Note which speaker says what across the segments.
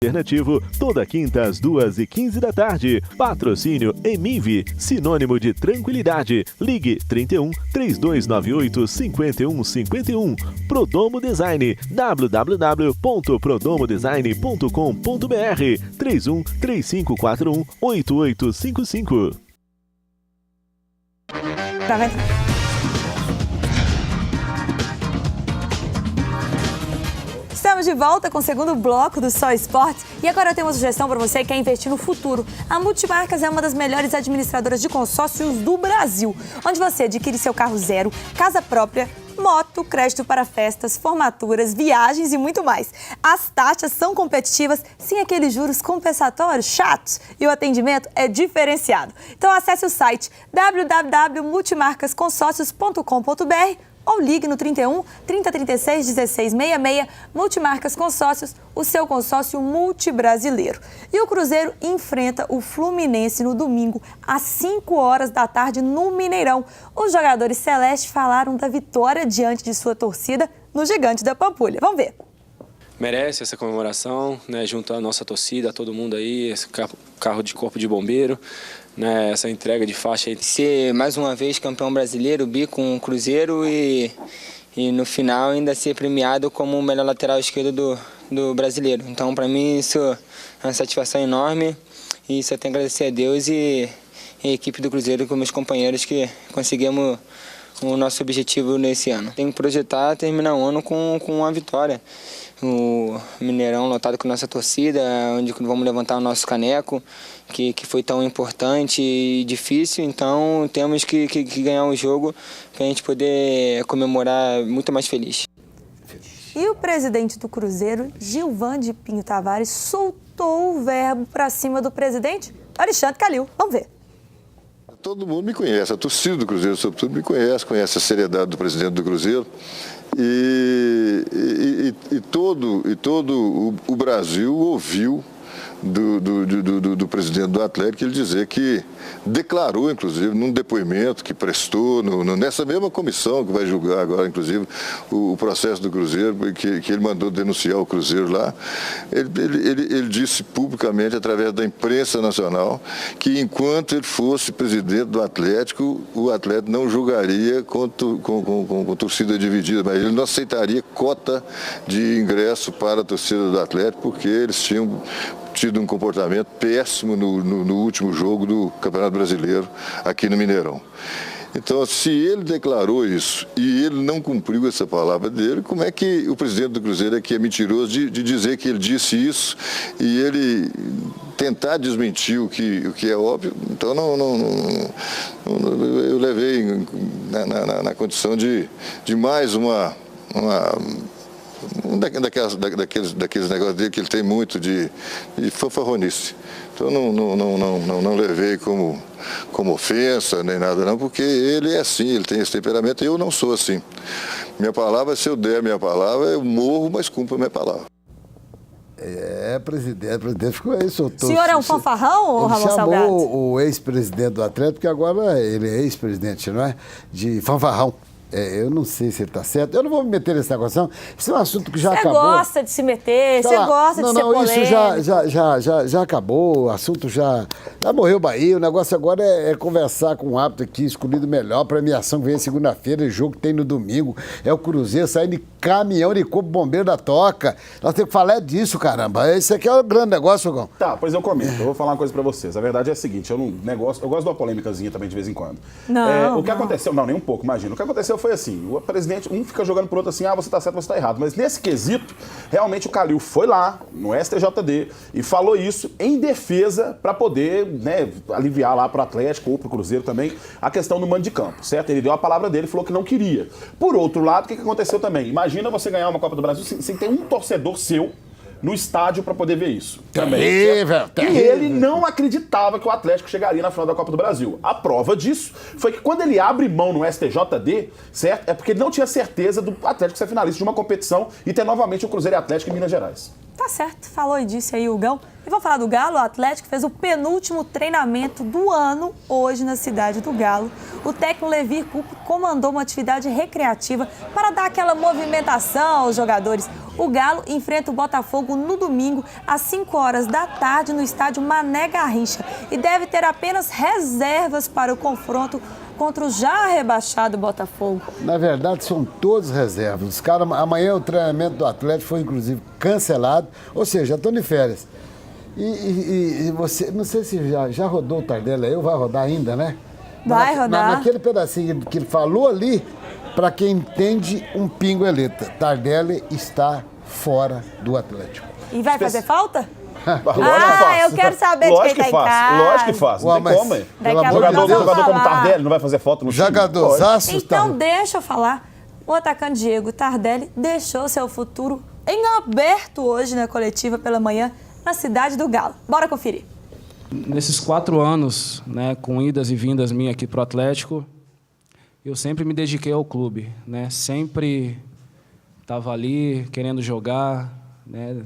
Speaker 1: Alternativo, toda quinta às 2h15 da tarde. Patrocínio Emive, sinônimo de tranquilidade. Ligue 31 3298 5151. Prodomo Design, www.prodomodesign.com.br 31 3541 8855.
Speaker 2: Estamos de volta com o segundo bloco do Só Esportes e agora eu tenho uma sugestão para você que quer investir no futuro. A Multimarcas é uma das melhores administradoras de consórcios do Brasil, onde você adquire seu carro zero, casa própria, moto, crédito para festas, formaturas, viagens e muito mais. As taxas são competitivas, sem aqueles juros compensatórios chatos e o atendimento é diferenciado. Então acesse o site www.multimarcasconsórcios.com.br ou ligue no 31 3036 1666. Multimarcas Consórcios, o seu consórcio multibrasileiro. E o Cruzeiro enfrenta o Fluminense no domingo, às 5 horas da tarde, no Mineirão. Os jogadores celestes falaram da vitória diante de sua torcida no Gigante da Pampulha. Vamos ver.
Speaker 3: Merece essa comemoração, né, junto à nossa torcida, a todo mundo aí, esse carro de corpo de bombeiro, né, essa entrega de faixa aí.
Speaker 4: Ser mais uma vez campeão brasileiro, bi com o Cruzeiro e no final ainda ser premiado como o melhor lateral esquerdo do brasileiro. Então, para mim, isso é uma satisfação enorme e só tenho a agradecer a Deus e a equipe do Cruzeiro com meus companheiros que conseguimos o nosso objetivo nesse ano. Tem que projetar terminar o ano com uma vitória. O Mineirão lotado com nossa torcida, onde vamos levantar o nosso caneco, que foi tão importante e difícil, então temos que ganhar o jogo para a gente poder comemorar muito mais feliz.
Speaker 2: E o presidente do Cruzeiro, Gilvan de Pinho Tavares, soltou o verbo para cima do presidente Alexandre Calil. Vamos ver.
Speaker 5: Todo mundo me conhece, a torcida do Cruzeiro, sobretudo, me conhece a seriedade do presidente do Cruzeiro. E todo o Brasil ouviu do presidente do Atlético ele dizer que declarou, inclusive, num depoimento que prestou nessa mesma comissão que vai julgar agora, inclusive, o processo do Cruzeiro, que ele mandou denunciar o Cruzeiro lá. Ele disse publicamente, através da imprensa nacional, que enquanto ele fosse presidente do Atlético, o Atlético não julgaria com torcida dividida, mas ele não aceitaria cota de ingresso para a torcida do Atlético, porque eles tinham tido um comportamento péssimo no último jogo do Campeonato Brasileiro aqui no Mineirão. Então, se ele declarou isso e ele não cumpriu essa palavra dele, como é que o presidente do Cruzeiro é mentiroso de dizer que ele disse isso e ele tentar desmentir o que é óbvio? Então, eu levei na condição de mais daqueles negócios dele que ele tem muito de fanfarronice. Então não levei como ofensa nem nada não, porque ele é assim, ele tem esse temperamento e eu não sou assim. Minha palavra, se eu der a minha palavra, eu morro, mas cumpro a minha palavra.
Speaker 6: Presidente ficou aí, soltou.
Speaker 2: O senhor é um fanfarrão, Ramon Salgado?
Speaker 6: Ele chamou o ex-presidente do Atlético, porque agora ele é ex-presidente, não é? De fanfarrão. Eu não sei se ele está certo. Eu não vou me meter nesse negócio, não. Isso é um assunto que já acabou. Você
Speaker 2: gosta de se meter, você gosta de ser polêmico.
Speaker 6: Isso já acabou, o assunto já morreu o Bahia. O negócio agora é conversar com o árbitro aqui, escolhido melhor, premiação que vem segunda-feira, jogo que tem no domingo. É o Cruzeiro saindo de caminhão de corpo bombeiro da toca. Nós temos que falar disso, caramba. Esse aqui é o grande negócio, Gão.
Speaker 7: Tá, pois eu comento. Eu vou falar uma coisa pra vocês. A verdade é a seguinte, eu gosto de uma polêmicazinha também de vez em quando.
Speaker 2: Não,
Speaker 7: o que aconteceu, não, nem um pouco, imagina. O que aconteceu foi assim, o presidente, um fica jogando pro outro assim, você tá certo, você tá errado. Mas nesse quesito, realmente o Calil foi lá, no STJD, e falou isso em defesa para poder, né, aliviar lá pro Atlético ou pro Cruzeiro também a questão do mando de campo, certo? Ele deu a palavra dele, falou que não queria. Por outro lado, o que aconteceu também? Imagina você ganhar uma Copa do Brasil sem ter um torcedor seu no estádio para poder ver isso.
Speaker 6: Terrível.
Speaker 7: E ele não acreditava que o Atlético chegaria na final da Copa do Brasil. A prova disso foi que quando ele abre mão no STJD, certo? É porque ele não tinha certeza do Atlético ser finalista de uma competição e ter novamente o Cruzeiro e Atlético em Minas Gerais.
Speaker 2: Tá certo, falou e disse aí o Gão. E vou falar do Galo, o Atlético fez o penúltimo treinamento do ano hoje na cidade do Galo. O técnico Levir Coupe comandou uma atividade recreativa para dar aquela movimentação aos jogadores. O Galo enfrenta o Botafogo no domingo, às 5 horas da tarde, no estádio Mané Garrincha. E deve ter apenas reservas para o confronto contra o já rebaixado Botafogo.
Speaker 6: Na verdade, são todos reservas. Os caras, amanhã o treinamento do Atlético foi, inclusive, cancelado. Ou seja, estão de férias. E você, não sei se já rodou o Tardelli aí, ou vai rodar ainda, né?
Speaker 2: Vai rodar.
Speaker 6: Naquele pedacinho que ele falou ali, para quem entende, um pingo eleta. Tardelli está fora do Atlético.
Speaker 2: E vai fazer falta?
Speaker 7: Eu
Speaker 2: quero saber de quem tá em casa.
Speaker 7: Lógico que faz, não tem como, hein? Jogador como Tardelli não vai fazer falta no time?
Speaker 6: Jogadorzaço.
Speaker 2: Então deixa eu falar. O atacante Diego Tardelli deixou seu futuro em aberto hoje na coletiva pela manhã na cidade do Galo. Bora conferir.
Speaker 8: Nesses 4 anos, né, com idas e vindas minhas aqui pro Atlético, eu sempre me dediquei ao clube, né? Sempre estava ali querendo jogar, né?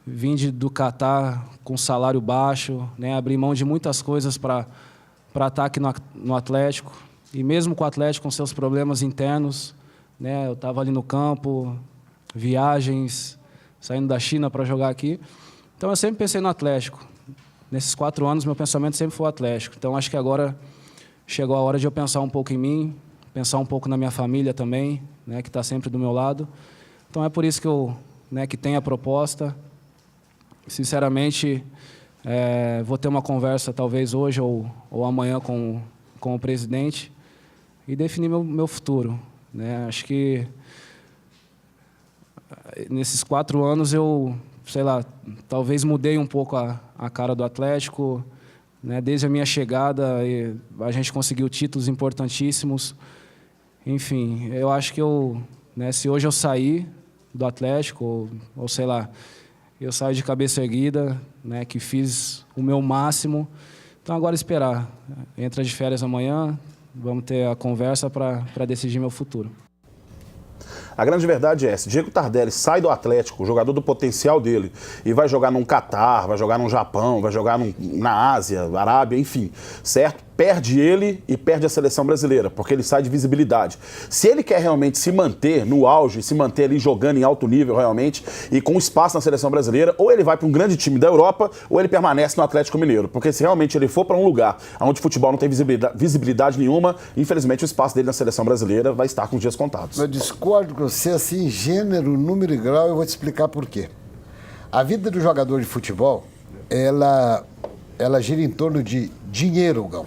Speaker 8: Vim do Catar com salário baixo, né? Abri mão de muitas coisas para estar aqui no Atlético. E mesmo com o Atlético, com seus problemas internos, né? Eu estava ali no campo, viagens, saindo da China para jogar aqui. Então, eu sempre pensei no Atlético. Nesses 4 anos, meu pensamento sempre foi o Atlético. Então, acho que agora chegou a hora de eu pensar um pouco em mim, pensar um pouco na minha família também, né? Que está sempre do meu lado. Então, é por isso que eu, né, que tenho a proposta. Sinceramente, vou ter uma conversa talvez hoje ou amanhã com o presidente e definir meu futuro, né? Acho que nesses 4 anos eu, sei lá, talvez mudei um pouco a cara do Atlético, né? Desde a minha chegada a gente conseguiu títulos importantíssimos. Enfim, eu acho que né, se hoje eu sair do Atlético ou sei lá, eu saio de cabeça erguida, né, que fiz o meu máximo. Então, agora esperar. Entra de férias amanhã, vamos ter a conversa para decidir meu futuro.
Speaker 7: A grande verdade é, se Diego Tardelli sai do Atlético, o jogador do potencial dele, e vai jogar num Catar, vai jogar num Japão, vai jogar na Ásia, Arábia, enfim, certo? Perde ele e perde a seleção brasileira, porque ele sai de visibilidade. Se ele quer realmente se manter no auge, se manter ali jogando em alto nível realmente, e com espaço na seleção brasileira, ou ele vai para um grande time da Europa, ou ele permanece no Atlético Mineiro. Porque se realmente ele for para um lugar onde o futebol não tem visibilidade nenhuma, infelizmente o espaço dele na seleção brasileira vai estar com os dias contados.
Speaker 6: Eu discordo com você, assim, gênero, número e grau, eu vou te explicar por quê. A vida do jogador de futebol, ela gira em torno de dinheiro, Gão.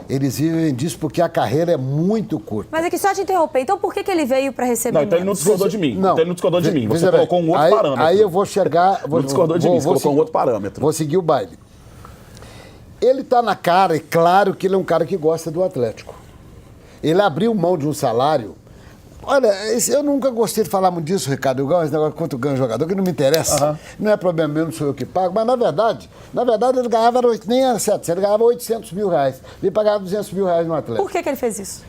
Speaker 6: Eles vivem disso porque a carreira é muito curta.
Speaker 2: Mas aqui só te interromper, então por que ele veio para receber?
Speaker 7: Não, então ele não discordou de mim. Então ele não discordou de mim. Você colocou um outro parâmetro.
Speaker 6: Aí eu vou chegar...
Speaker 7: Não discordou de mim, você colocou um outro parâmetro.
Speaker 6: Vou seguir o baile. Ele tá na cara, é claro que ele é um cara que gosta do Atlético. Ele abriu mão de um salário... Olha, eu nunca gostei de falar muito disso, Ricardo. Eu gosto de negócio quanto ganha jogador, que não me interessa. Não é problema meu, não sou eu que pago. Mas, na verdade ele ganhava, nem era 700, ele ganhava 800 mil reais. Ele pagava 200 mil reais no Atlético.
Speaker 2: Por que ele fez isso?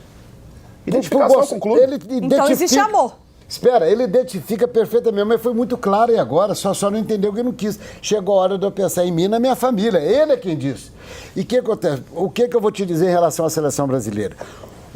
Speaker 7: Identificação com o clube.
Speaker 2: Então existe amor.
Speaker 6: Espera, ele identifica perfeitamente, mas foi muito claro e agora, só não entendeu que não quis. Chegou a hora de eu pensar em mim e na minha família. Ele é quem disse. E o que acontece? O que eu vou te dizer em relação à seleção brasileira?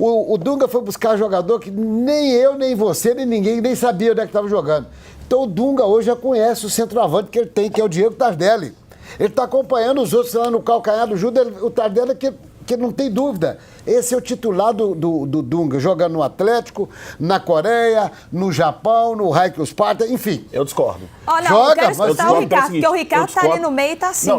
Speaker 6: O Dunga foi buscar jogador que nem eu, nem você, nem ninguém nem sabia onde é que estava jogando. Então o Dunga hoje já conhece o centroavante que ele tem, que é o Diego Tardelli. Ele está acompanhando os outros lá no calcanhar do Judas, o Tardelli que não tem dúvida. Esse é o titular do Dunga, jogando no Atlético, na Coreia, no Japão, no Raikkonen Sparta, enfim.
Speaker 7: Eu discordo.
Speaker 2: Olha, eu quero escutar o Ricardo, porque o Ricardo está ali no meio e está assim.
Speaker 7: Só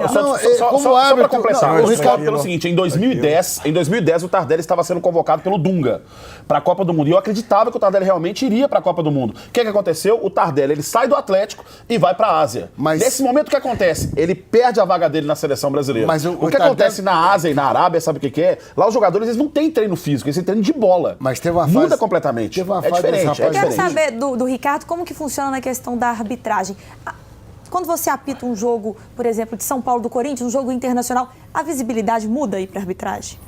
Speaker 7: para completar, eu discordo pelo seguinte, em 2010 o Tardelli estava sendo convocado pelo Dunga para a Copa do Mundo. E eu acreditava que o Tardelli realmente iria para a Copa do Mundo. O que aconteceu? O Tardelli, ele sai do Atlético e vai para a Ásia. Nesse momento, o que acontece? Ele perde a vaga dele na seleção brasileira. Mas o que acontece na Ásia e na Arábia, sabe o que é? Lá os jogadores, eles não têm treino físico, eles têm treino de bola.
Speaker 6: Mas teve uma fase...
Speaker 7: Muda completamente.
Speaker 6: Teve uma fase diferente.
Speaker 2: Eu quero saber do Ricardo como que funciona na questão da arbitragem. Quando você apita um jogo, por exemplo, de São Paulo do Corinthians, um jogo internacional, a visibilidade muda aí para a arbitragem?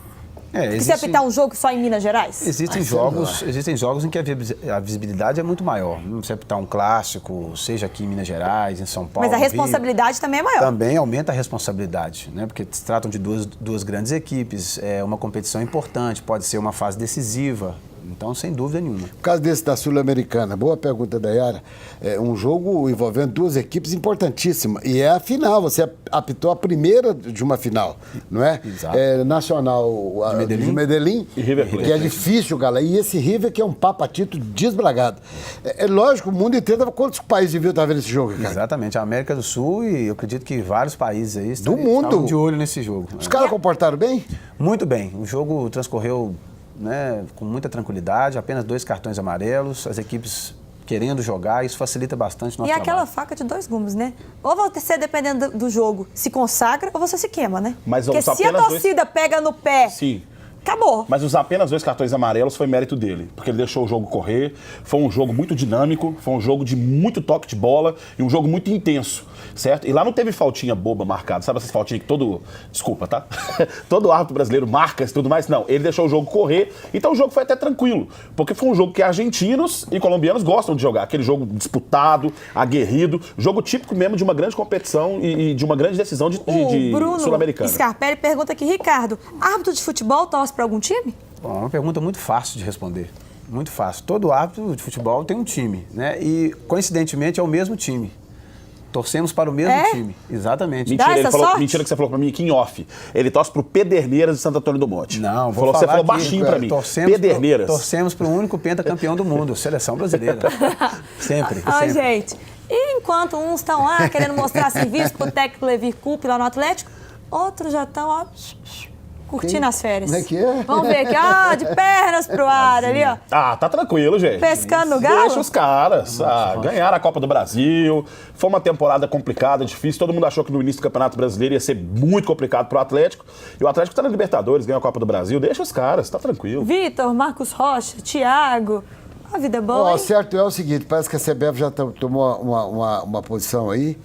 Speaker 2: Que se apitar um jogo só em Minas Gerais?
Speaker 9: Existem jogos em que a visibilidade é muito maior. Se apitar um clássico, seja aqui em Minas Gerais, em São Paulo,
Speaker 2: mas a responsabilidade também é maior.
Speaker 9: Também aumenta a responsabilidade, né? Porque se tratam de duas grandes equipes, é uma competição importante, pode ser uma fase decisiva. Então, sem dúvida nenhuma.
Speaker 6: Por causa desse da Sul-Americana, boa pergunta da Yara. É um jogo envolvendo duas equipes importantíssimas. E é a final, você apitou a primeira de uma final, não é?
Speaker 9: Exato.
Speaker 6: Nacional de Medellín,
Speaker 7: e River Plate.
Speaker 6: que é difícil, galera. E esse River que é um papatito desbragado. É lógico, o mundo inteiro, quantos países viu estar vendo esse jogo, cara?
Speaker 9: Exatamente, a América do Sul e eu acredito que vários países aí
Speaker 6: do mundo
Speaker 9: estavam de olho nesse jogo.
Speaker 6: Os caras comportaram bem?
Speaker 9: Muito bem. O jogo transcorreu, né, com muita tranquilidade, apenas 2 cartões amarelos, as equipes querendo jogar, isso facilita bastante o nosso
Speaker 2: trabalho. E aquela faca de 2 gumes, né? Ou você, dependendo do jogo, se consagra ou você se queima, né?
Speaker 7: Mas
Speaker 2: porque se a torcida pega no pé...
Speaker 7: Sim.
Speaker 2: Acabou.
Speaker 7: Mas usar apenas 2 cartões amarelos foi mérito dele, porque ele deixou o jogo correr, foi um jogo muito dinâmico, foi um jogo de muito toque de bola e um jogo muito intenso, certo? E lá não teve faltinha boba marcada, sabe essas faltinhas que desculpa, tá? Todo árbitro brasileiro marca e tudo mais, não, ele deixou o jogo correr, então o jogo foi até tranquilo, porque foi um jogo que argentinos e colombianos gostam de jogar, aquele jogo disputado, aguerrido, jogo típico mesmo de uma grande competição e de uma grande decisão de Sul-Americana.
Speaker 2: Scarpelli pergunta aqui, Ricardo, árbitro de futebol torce para algum time?
Speaker 9: Bom, é uma pergunta muito fácil de responder. Muito fácil. Todo árbitro de futebol tem um time, né? E, coincidentemente, é o mesmo time. Torcemos para o mesmo time. Exatamente.
Speaker 7: Mentira que você falou para mim aqui em off. Ele torce para o Pederneiras de Santo Antônio do Monte.
Speaker 9: Não,
Speaker 7: você falou baixinho para mim. Pederneiras.
Speaker 9: Torcemos para o único pentacampeão do mundo, seleção brasileira. Sempre.
Speaker 2: Gente, e enquanto uns estão lá querendo mostrar serviço pro técnico Levir Coupe lá no Atlético, outros já estão, ó... curtindo as férias.
Speaker 6: Como é que é?
Speaker 2: Vamos ver aqui, de pernas pro ar ali, ó.
Speaker 7: Ah, tá tranquilo, gente.
Speaker 2: Pescando no galo?
Speaker 7: Deixa os caras. Ganharam a Copa do Brasil. Foi uma temporada complicada, difícil. Todo mundo achou que no início do Campeonato Brasileiro ia ser muito complicado pro Atlético. E o Atlético tá na Libertadores, ganhou a Copa do Brasil. Deixa os caras, tá tranquilo.
Speaker 2: Vitor, Marcos Rocha, Thiago. A vida é boa,
Speaker 6: O certo é o seguinte, parece que a CBF já tomou uma posição aí.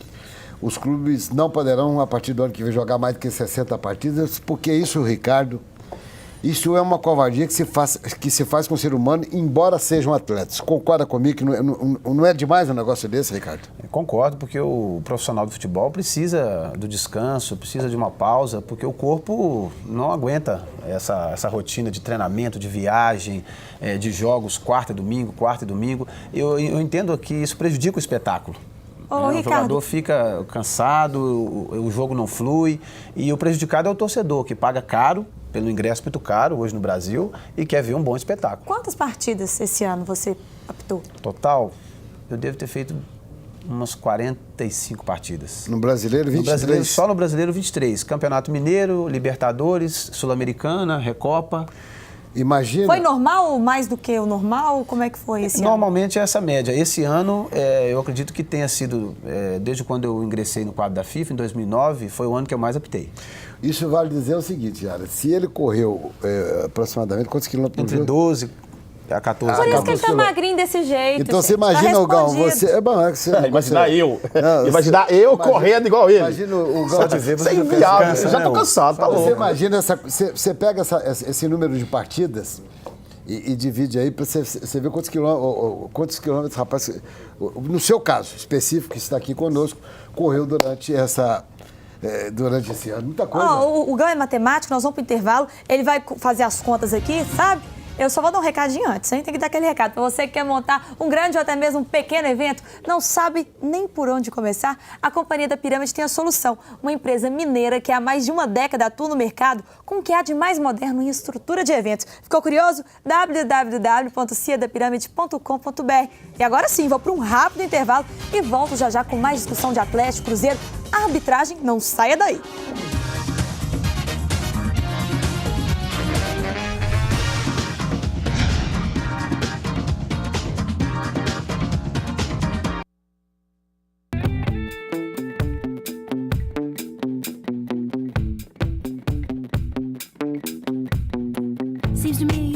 Speaker 6: Os clubes não poderão, a partir do ano que vem, jogar mais do que 60 partidas, porque isso, Ricardo, isso é uma covardia que se faz com o ser humano, embora sejam atletas. Concorda comigo que não é demais um negócio desse, Ricardo?
Speaker 9: Eu concordo, porque o profissional do futebol precisa do descanso, precisa de uma pausa, porque o corpo não aguenta essa rotina de treinamento, de viagem, de jogos quarta e domingo. Eu entendo que isso prejudica o espetáculo. O jogador fica cansado, o jogo não flui e o prejudicado é o torcedor, que paga caro, pelo ingresso muito caro hoje no Brasil e quer ver um bom espetáculo.
Speaker 2: Quantas partidas esse ano você apitou?
Speaker 9: Total, eu devo ter feito umas 45 partidas.
Speaker 6: No Brasileiro, 23?
Speaker 9: Só no Brasileiro, 23. Campeonato Mineiro, Libertadores, Sul-Americana, Recopa.
Speaker 6: Imagina.
Speaker 2: Foi normal ou mais do que o normal? Como é que foi esse ano?
Speaker 9: Normalmente é essa média. Esse ano, eu acredito que tenha sido, desde quando eu ingressei no quadro da FIFA, em 2009, foi o ano que eu mais apitei.
Speaker 6: Isso vale dizer o seguinte, Yara, se ele correu aproximadamente quantos quilômetros?
Speaker 9: Entre 12 a 14
Speaker 2: Por isso que ele tá magrinho desse jeito.
Speaker 6: Então você imagina o Gão, você...
Speaker 7: Imaginar eu correndo igual ele.
Speaker 6: Imagina o Gão.
Speaker 9: Só de ver você
Speaker 7: inviável, eu já tô cansado, tá louco.
Speaker 6: Você imagina, você pega esse número de partidas e divide aí para você ver quantos quilômetros, rapaz, no seu caso específico, que está aqui conosco, correu durante esse ano. Muita coisa.
Speaker 2: O Gão é matemático, nós vamos pro intervalo, ele vai fazer as contas aqui, sabe? Eu só vou dar um recadinho antes, hein? Tem que dar aquele recado. Para você que quer montar um grande ou até mesmo um pequeno evento, não sabe nem por onde começar, a Companhia da Pirâmide tem a solução. Uma empresa mineira que há mais de uma década atua no mercado com o que há de mais moderno em estrutura de eventos. Ficou curioso? www.ciadapiramide.com.br. E agora sim, vou para um rápido intervalo e volto já com mais discussão de Atlético, Cruzeiro, arbitragem. Não saia daí.
Speaker 10: Seems to me